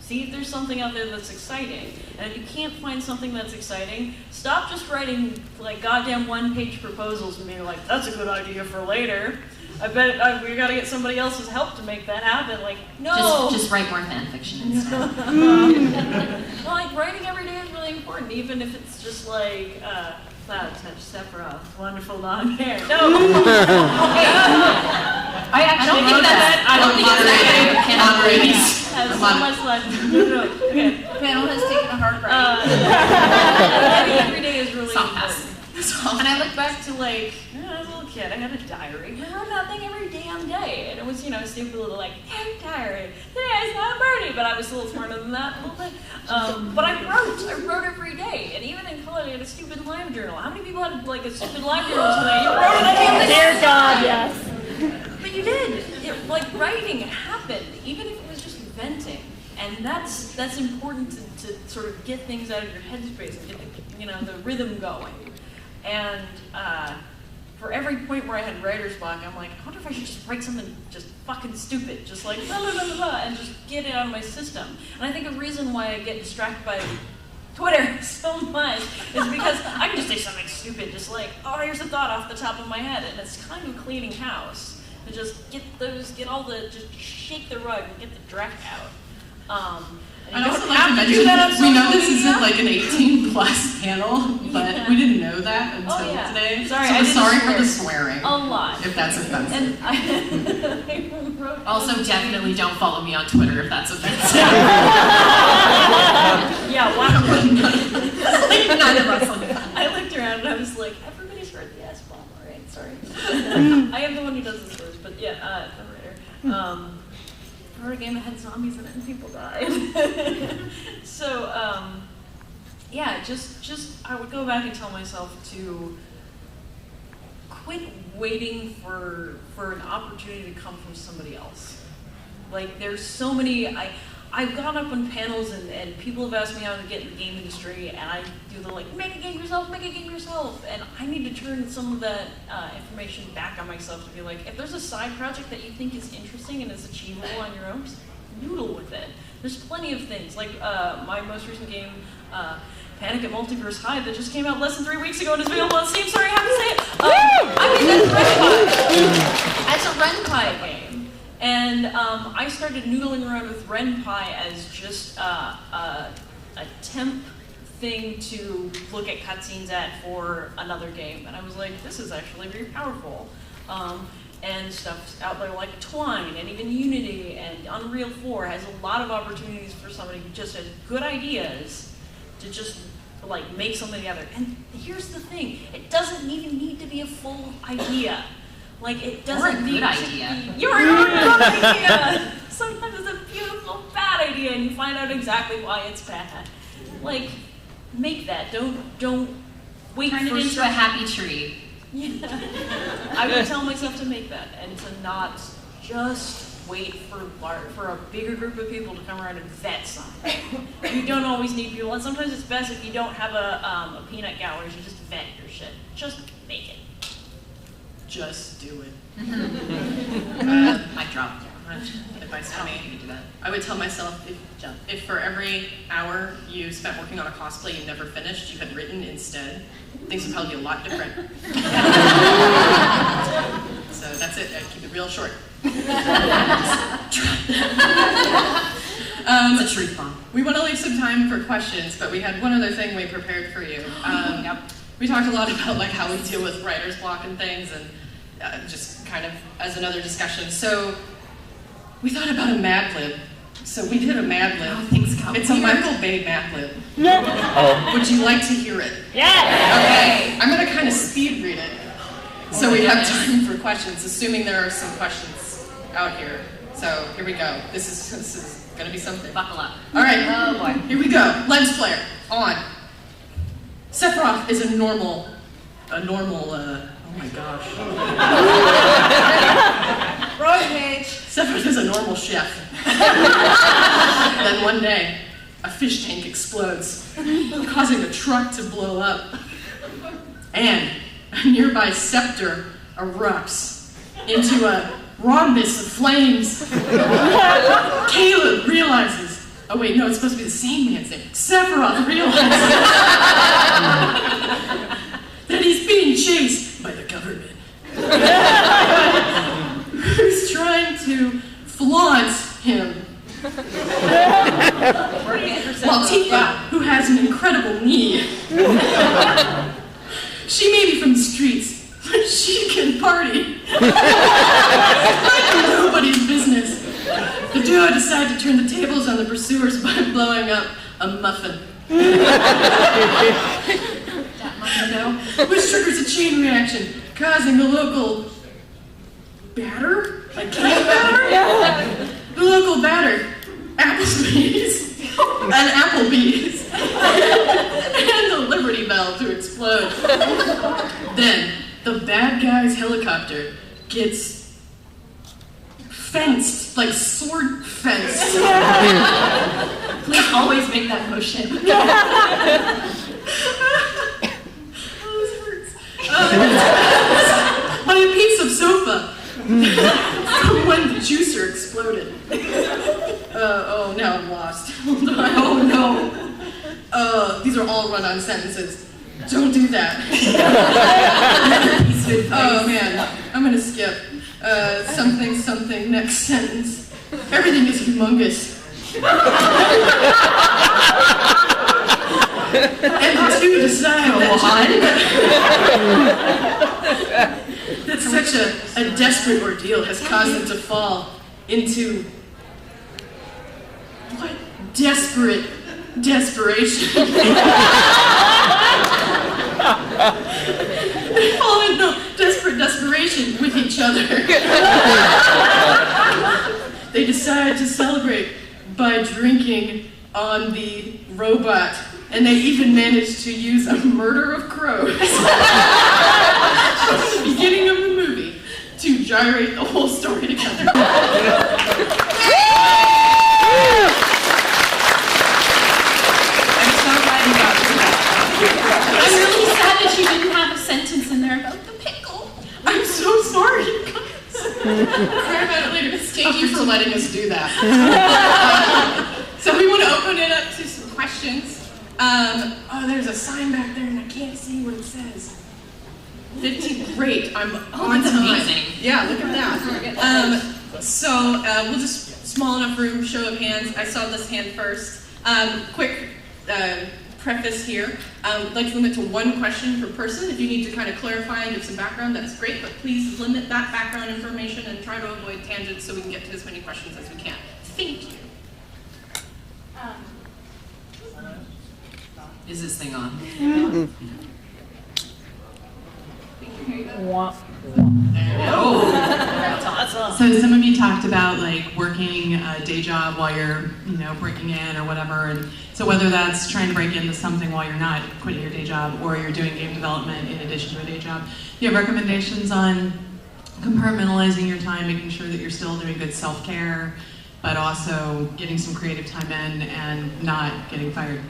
See if there's something out there that's exciting. And if you can't find something that's exciting, stop just writing goddamn one-page proposals and being like, that's a good idea for later. I bet we gotta get somebody else's help to make that happen. No! Just write more fan fiction instead. Writing every day is really important, even if it's just cloud touch Sephiroth, wonderful long hair. No! I don't think that cannot raise. Has so much left. No. Okay. Panel has taken a hard right. Writing every day is really important. And I look back to when I was a little kid, I had a diary. I wrote that thing every damn day. And it was, a stupid little hey, diary. Today's my birthday. But I was a little smarter than that a little bit. But I wrote every day. And even in college, I had a stupid live journal. How many people had a stupid live journal today? You wrote it. Dear God, yes. But you did. Writing happened, even if it was just venting. And that's important to sort of get things out of your headspace and get the rhythm going. And for every point where I had writer's block, I'm like, I wonder if I should just write something just fucking stupid, just blah, blah, blah, blah, and just get it out of my system. And I think a reason why I get distracted by Twitter so much is because I can just say something stupid, just here's a thought off the top of my head, and it's kind of cleaning house. To just just shake the rug and get the dreck out. I'd also like to mention, we know this isn't an 18+ panel, but we didn't know that until today. Sorry, so we're sorry for the swearing. A lot. If that's offensive. And I wrote also, definitely don't follow me on Twitter if that's offensive. Yeah, wow. None of us. I looked around and I was like, everybody's heard the S-bomb, all right, sorry. I am the one who does this first, but yeah, the writer. I wrote a game that had zombies in it and people died. So, just I would go back and tell myself to quit waiting for an opportunity to come from somebody else. There's so many, I've gone up on panels and people have asked me how to get in the game industry, and I do the like, make a game yourself, and I need to turn some of that information back on myself to be like, if there's a side project that you think is interesting and is achievable on your own, just noodle with it. There's plenty of things, like my most recent game, Panic at Multiverse High, that just came out less than 3 weeks ago and is available on Steam. Sorry, I have to say it. That's a Ren'Py game. And I started noodling around with Ren'Py as just a temp thing to look at cutscenes at for another game. And I was like, this is actually very powerful. And stuff out there like Twine and even Unity and Unreal 4 has a lot of opportunities for somebody who just has good ideas to just like make something together. And here's the thing, it doesn't even need to be a full idea. Like it doesn't need to be your own good idea. Sometimes it's a beautiful bad idea and you find out exactly why it's bad. Like, make that. Don't wait Turn it into a happy tree. Yeah. I would tell myself to make that and to not just wait for a bigger group of people to come around and vet something. You don't always need people, and sometimes it's best if you don't have a peanut gallery, you just vet your shit. Just make it. Just do it. I dropped Advice for me. I would tell myself if for every hour you spent working on a cosplay you never finished, you had written instead, things would probably be a lot different. So that's it. I'd keep it real short. It's a truth bomb. We want to leave some time for questions, but we had one other thing we prepared for you. We talked a lot about like how we deal with writer's block and things, and just kind of as another discussion. So we thought about a Mad Lib. So we did a Mad Lib. Oh, things got It's weird. a Michael Bay Mad Lib. Oh. Would you like to hear it? Yeah! Okay, I'm going to kind of speed read it. So we have time for questions, assuming there are some questions out here. So here we go. This is going to be something. Buckle up. All right. Oh boy. Here we go. Lens flare on. Sephiroth is a normal, oh my gosh. Wrong page. Sephiroth is a normal chef. Then one day, a fish tank explodes, causing a truck to blow up. And a nearby scepter erupts into a rhombus of flames. Caleb realizes, oh wait, no, it's supposed to be the same man's name. Sephiroth realizes that he's being chased by the government. Who's trying to flaunt him. While Tifa, who has an incredible knee, she may be from the streets, but she can party like nobody's business. The duo decide to turn the tables on the pursuers by blowing up a muffin. That muffin dough. Which triggers a chain reaction, causing the local batter? Like cake batter? The local batter, Applebee's, and the Liberty Bell to explode. Then, the bad guy's helicopter gets fenced, like sword fenced. Please always make that motion. Oh, this hurts. On a piece of sofa when the juicer exploded. Oh, now I'm lost. Oh no. These are all run-on sentences. Don't do that. Oh man, I'm gonna skip. Something, next sentence. Everything is humongous. And the two decide that such a desperate ordeal has caused them to fall into what? Desperation. They fall into desperate desperation with each other. They decide to celebrate by drinking on the robot, and they even manage to use a murder of crows from the beginning of the movie to gyrate the whole story together. Cry about it later. Thank you for letting us do that. So we want to open it up to some questions. Oh, there's a sign back there and I can't see what it says. 15, great, I'm on that's time. amazing. Yeah, look at that. So we'll just, small enough room, show of hands. I saw this hand first. Quick preface here. I'd like to limit to one question per person. If you need to kind of clarify and give some background, that's great, but please limit that background information and try to avoid tangents so we can get to as many questions as we can. Thank you. Is this thing on? So some of you talked about like working a day job while you're, breaking in or whatever, and so whether that's trying to break into something while you're not quitting your day job or you're doing game development in addition to a day job, do you have recommendations on compartmentalizing your time, making sure that you're still doing good self-care, but also getting some creative time in and not getting fired?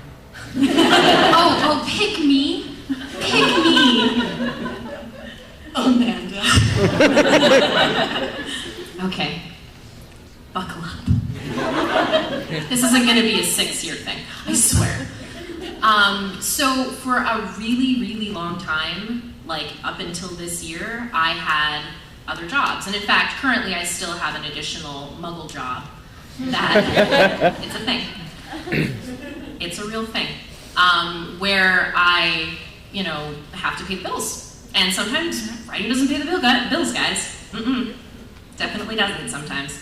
Oh, pick me. Pick me. Amanda. Okay. Buckle up. This isn't going to be a 6-year thing, I swear. So for a really, really long time, like up until this year, I had other jobs. And in fact, currently I still have an additional muggle job. That, it's a thing. It's a real thing. Where I, have to pay the bills. And sometimes writing doesn't pay the bills, guys. Definitely doesn't sometimes.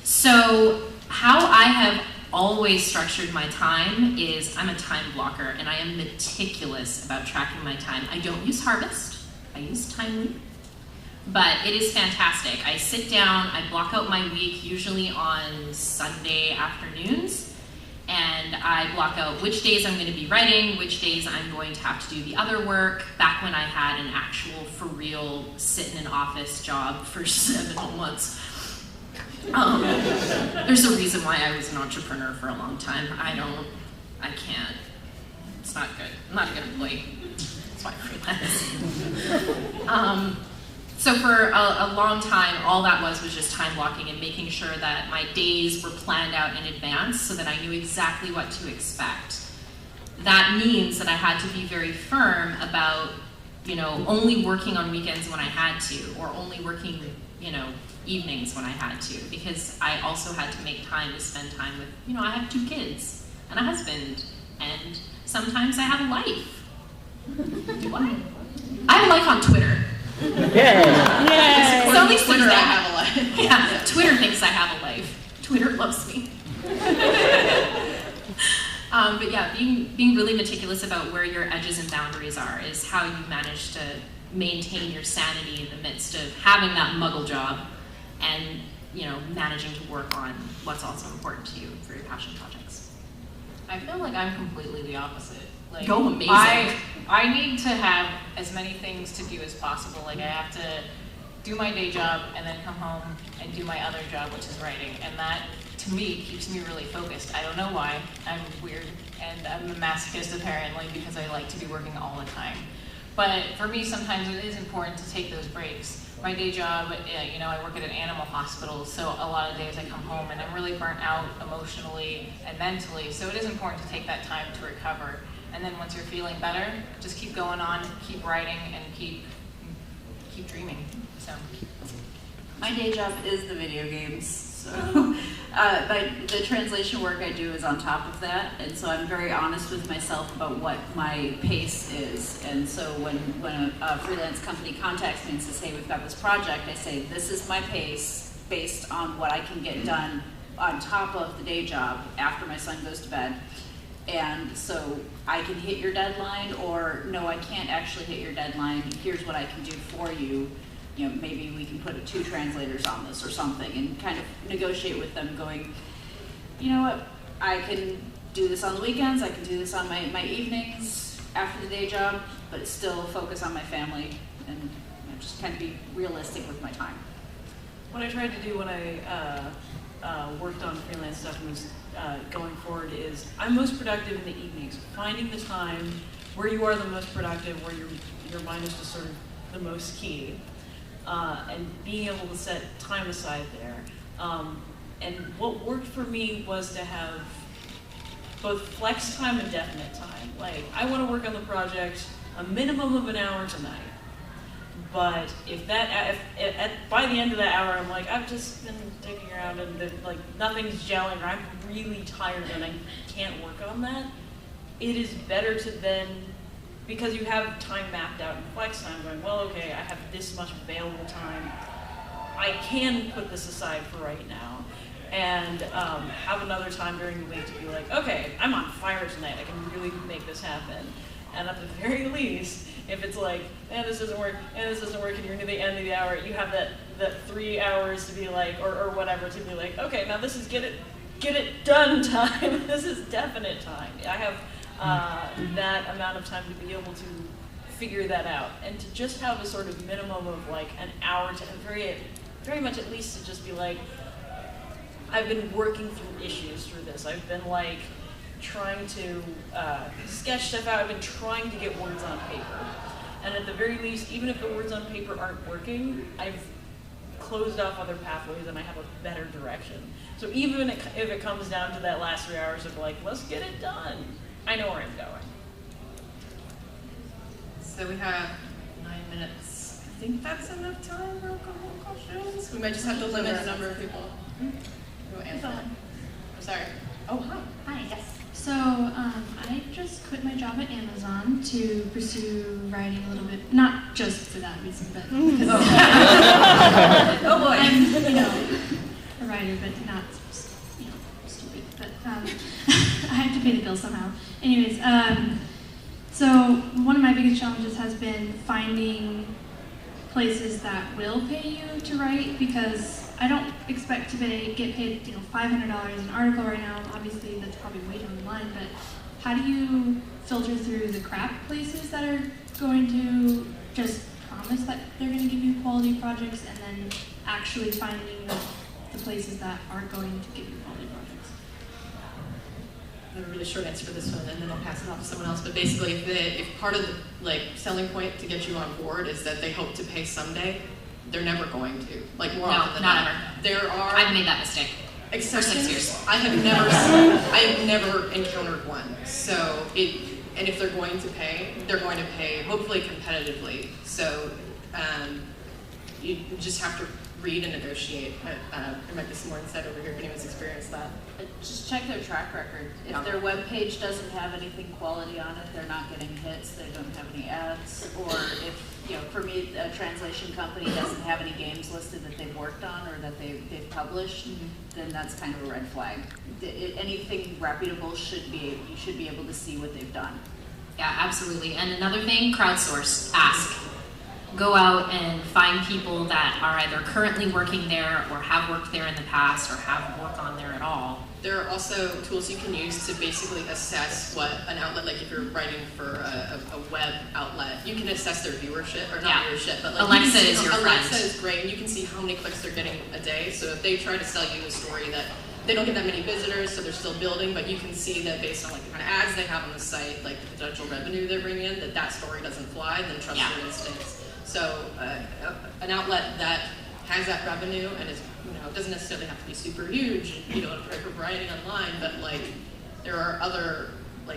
So how I have always structured my time is I'm a time blocker, and I am meticulous about tracking my time. I don't use Harvest. I use Timely. But it is fantastic. I sit down, I block out my week, usually on Sunday afternoons, and I block out which days I'm going to be writing, which days I'm going to have to do the other work. Back when I had an actual, for real, sit in an office job for 7 months. There's a reason why I was an entrepreneur for a long time. I can't. It's not good. I'm not a good employee. That's why I freelance. So for a long time, all that was just time blocking and making sure that my days were planned out in advance so that I knew exactly what to expect. That means that I had to be very firm about, only working on weekends when I had to, or only working, evenings when I had to, because I also had to make time to spend time with, I have 2 kids and a husband, and sometimes I have a life. Do I? I have a life on Twitter. Yeah. So at least Twitter, there's I that. have a life. Yeah, Twitter thinks I have a life. Twitter loves me. But yeah, being really meticulous about where your edges and boundaries are is how you manage to maintain your sanity in the midst of having that muggle job and managing to work on what's also important to you for your passion projects. I feel like I'm completely the opposite. Like, Go amazing. I need to have as many things to do as possible. Like I have to do my day job and then come home and do my other job, which is writing. And that, to me, keeps me really focused. I don't know why. I'm weird and I'm a masochist apparently because I like to be working all the time. But for me, sometimes it is important to take those breaks. My day job, I work at an animal hospital, so a lot of days I come home and I'm really burnt out emotionally and mentally. So it is important to take that time to recover. And then once you're feeling better, just keep going on, keep writing, and keep dreaming. So, my day job is the video games. So, the translation work I do is on top of that, and so I'm very honest with myself about what my pace is. And so when a freelance company contacts me and says, "Hey, we've got this project," I say, "This is my pace based on what I can get done on top of the day job after my son goes to bed." And so I can hit your deadline, or no, I can't actually hit your deadline. Here's what I can do for you. Maybe we can put 2 translators on this or something, and kind of negotiate with them going, you know what, I can do this on the weekends, I can do this on my evenings after the day job, but still focus on my family and just kind of be realistic with my time. What I tried to do when I worked on freelance stuff and was going forward is I'm most productive in the evenings. Finding the time where you are the most productive, where your mind is just sort of the most key. and being able to set time aside there. And what worked for me was to have both flex time and definite time. Like, I want to work on the project a minimum of an hour tonight. But if by the end of that hour, I'm like, I've just been digging around and like nothing's gelling, or I'm really tired and I can't work on that, it is better to then, because you have time mapped out in flex time, going, well, okay, I have this much available time. I can put this aside for right now, and have another time during the week to be like, okay, I'm on fire tonight. I can really make this happen. And at the very least, if it's like, this doesn't work, and this doesn't work, and you're near the end of the hour, you have that 3 hours to be like, or whatever, to be like, okay, now this is get it done time. This is definite time. I have that amount of time to be able to figure that out, and to just have a sort of minimum of like an hour to very much at least to just be like, I've been working through issues through this. I've been like trying to sketch stuff out. I've been trying to get words on paper. And at the very least, even if the words on paper aren't working, I've closed off other pathways and I have a better direction. So even if it comes down to that last 3 hours of like, let's get it done, I know where I'm going. So we have 9 minutes. I think that's enough time for a couple of questions. We might just have to limit the number of people. Who answer? I'm sorry. Oh, hi. Hi, yes. So I just quit my job at Amazon to pursue writing a little bit, not just for that reason, but because oh boy. I'm, a writer, but not, stupid. But I have to pay the bills somehow. Anyways, so one of my biggest challenges has been finding places that will pay you to write, because I don't expect to get paid, $500 an article right now. Obviously, that's probably way down the line. But how do you filter through the crap places that are going to just promise that they're going to give you quality projects, and then actually finding the places that aren't going to give you quality projects? I have a really short answer for this one, and then I'll pass it off to someone else. But basically, if part of the selling point to get you on board is that they hope to pay someday, they're never going to. More often than not. There are. I've made that mistake. Exceptions. For 6 years. I have never encountered one. So and if they're going to pay, they're going to pay hopefully competitively. So you just have to read and negotiate. There might be some more insight over here if anyone's experienced that. Just check their track record. If their web page doesn't have anything quality on it, they're not getting hits, they don't have any ads, or if, for me, a translation company doesn't have any games listed that they've worked on or that they've published, then that's kind of a red flag. Anything reputable you should be able to see what they've done. Yeah, absolutely. And another thing, crowdsource, ask. Go out and find people that are either currently working there or have worked there in the past or have worked on there at all. There are also tools you can use to basically assess what an outlet, like if you're writing for a web outlet, you can assess their viewership, or not viewership, but Alexa is your friend. Alexa is great, and you can see how many clicks they're getting a day. So if they try to sell you a story that they don't get that many visitors, so they're still building, but you can see that based on the kind of ads they have on the site, the potential revenue they're bringing in, that story doesn't fly, then trust your instincts. So an outlet that has that revenue and is, it doesn't necessarily have to be super huge, for variety online, but there are other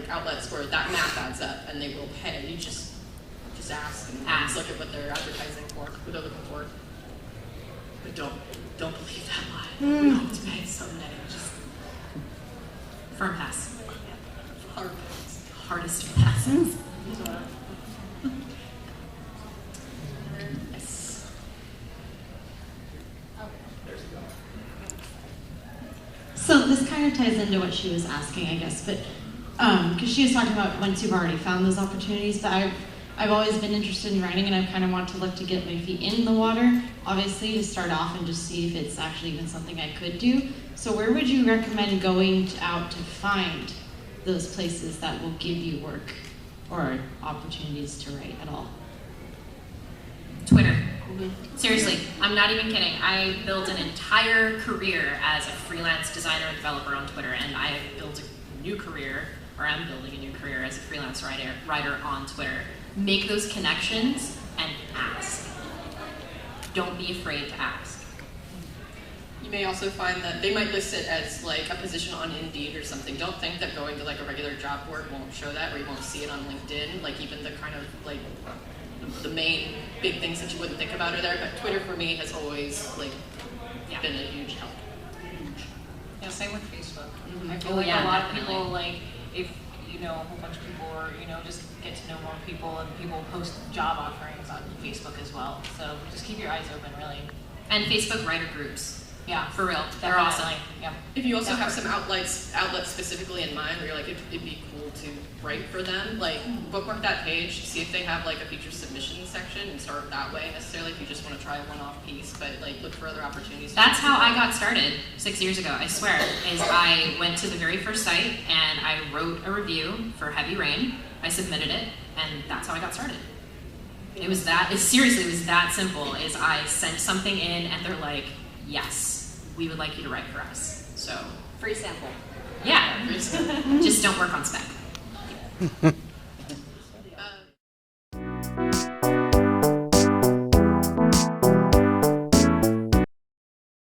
outlets where that math adds up and they will pay. You just ask and look at what they're advertising for, what they're looking for. But don't believe that lie. We hope to pay someday. Just firm pass. Hard pass. Hardest of passes. So this kind of ties into what she was asking, I guess, but because she was talking about once you've already found those opportunities, but I've always been interested in writing, and I kind of want to look to get my feet in the water, obviously, to start off and just see if it's actually even something I could do. So where would you recommend going out to find those places that will give you work or opportunities to write at all? Twitter. Seriously, I'm not even kidding. I built an entire career as a freelance designer and developer on Twitter, and I have built a new career, or I'm building a new career as a freelance writer on Twitter. Make those connections and ask. don't be afraid to ask. You may also find that they might list it as like a position on Indeed or something. Don't think that going to like a regular job board won't show that, or you won't see it on LinkedIn. Like even the kind of like the main big things that you wouldn't think about are there. But Twitter for me has always like been a huge help. Yeah, same with Facebook. Mm-hmm. I feel Oh, like yeah, a lot definitely. of people, like, if, you know, a whole bunch of people, or, you know, just get to know more people, and people post job offerings on Facebook as well. So just keep your eyes open, really. And Facebook writer groups. Yeah. For real. They're awesome. Definitely. Yeah. If you also have some outlets specifically in mind where you're like, it'd be cool to write for them, like bookmark that page, see if they have like a feature submission section and start that way necessarily if you just want to try a one-off piece, but like look for other opportunities. That's how I got started 6 years ago, I swear, is I went to the very first site and I wrote a review for Heavy Rain. I submitted it, and that's how I got started. It was that, seriously, it was that simple, is I sent something in and they're like, yes, we would like you to write for us. So, Free sample. yeah, just don't work on spec.